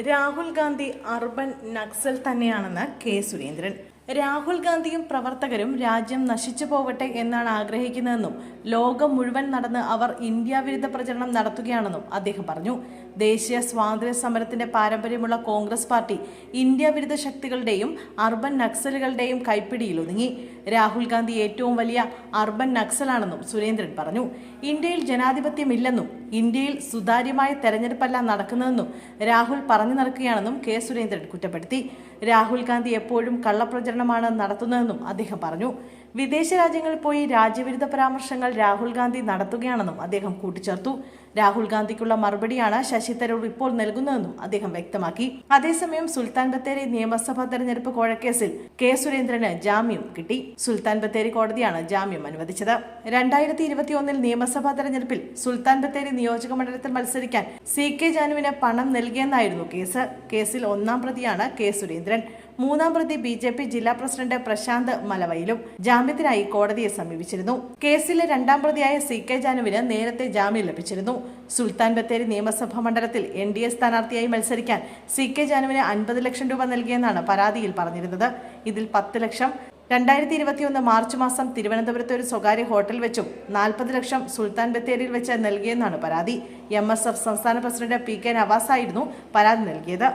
Rahul Gandhi urban Naxal തന്നെയാണെന്ന് K Surendran. Rahul ഗാന്ധിയും പ്രവർത്തകരും രാജ്യം നശിച്ചു പോകട്ടെ എന്നാണ് ആഗ്രഹിക്കുന്നതെന്നും ലോകം മുഴുവൻ നടന്ന് അവർ ഇന്ത്യ വിരുദ്ധ പ്രചരണം നടത്തുകയാണെന്നും അദ്ദേഹം പറഞ്ഞു. ദേശീയ സ്വാതന്ത്ര്യ സമരത്തിന്റെ പാരമ്പര്യമുള്ള കോൺഗ്രസ് പാർട്ടി ഇന്ത്യ വിരുദ്ധ ശക്തികളുടെയും അർബൻ നക്സലുകളുടെയും കൈപ്പിടിയിൽ ഒതുങ്ങി. രാഹുൽ ഗാന്ധി ഏറ്റവും വലിയ അർബൻ നക്സലാണെന്നും സുരേന്ദ്രൻ പറഞ്ഞു. ഇന്ത്യയിൽ ജനാധിപത്യമില്ലെന്നും ഇന്ത്യയിൽ സുതാര്യമായ തെരഞ്ഞെടുപ്പല്ല നടക്കുന്നതെന്നും രാഹുൽ പറഞ്ഞു നടക്കുകയാണെന്നും കെ സുരേന്ദ്രൻ കുറ്റപ്പെടുത്തി. രാഹുൽ ഗാന്ധി എപ്പോഴും കള്ളപ്രചരണമാണ് നടത്തുന്നതെന്നും അദ്ദേഹം പറഞ്ഞു. വിദേശ രാജ്യങ്ങളിൽ പോയി രാജ്യവിരുദ്ധ പരാമർശങ്ങൾ രാഹുൽ ഗാന്ധി നടത്തുകയാണെന്നും അദ്ദേഹം കൂട്ടിച്ചേർത്തു. രാഹുൽ ഗാന്ധിക്കുള്ള മറുപടിയാണ് ശശി തരൂർ ഇപ്പോൾ നൽകുന്നതെന്നും അദ്ദേഹം വ്യക്തമാക്കി. അതേസമയം സുൽത്താൻ ബത്തേരി നിയമസഭാ തെരഞ്ഞെടുപ്പ് കോഴക്കേസിൽ കെ സുരേന്ദ്രന് ജാമ്യം കിട്ടി. സുൽത്താൻ ബത്തേരി കോടതിയാണ് ജാമ്യം അനുവദിച്ചത്. 2021 നിയമസഭാ തെരഞ്ഞെടുപ്പിൽ സുൽത്താൻ ബത്തേരി നിയോജക മണ്ഡലത്തിൽ മത്സരിക്കാൻ CK ജാനുവിന് പണം നൽകിയെന്നായിരുന്നു കേസ്. കേസിൽ ഒന്നാം പ്രതിയാണ് കെ സുരേന്ദ്രൻ. മൂന്നാം പ്രതി BJP ജില്ലാ പ്രസിഡന്റ് പ്രശാന്ത് മലവയിലും ജാമ്യത്തിനായി കോടതിയെ സമീപിച്ചിരുന്നു. കേസിലെ രണ്ടാം പ്രതിയായ CK ജാനുവിന് നേരത്തെ ജാമ്യം ലഭിച്ചിരുന്നു. സുൽത്താൻ ബത്തേരി നിയമസഭാ മണ്ഡലത്തിൽ NDA സ്ഥാനാർത്ഥിയായി മത്സരിക്കാൻ CK ജാനുവിന് 50 ലക്ഷം രൂപ നൽകിയെന്നാണ് പരാതിയിൽ പറഞ്ഞിരുന്നത്. ഇതിൽ 10 ലക്ഷം 2021 മാർച്ച് മാസം തിരുവനന്തപുരത്തെ ഒരു സ്വകാര്യ ഹോട്ടൽ വെച്ചും 40 ലക്ഷം സുൽത്താൻ ബത്തേരിയിൽ വെച്ച് നൽകിയെന്നാണ് പരാതി. MSF സംസ്ഥാന പ്രസിഡന്റ് PK നവാസ് ആയിരുന്നു പരാതി നൽകിയത്.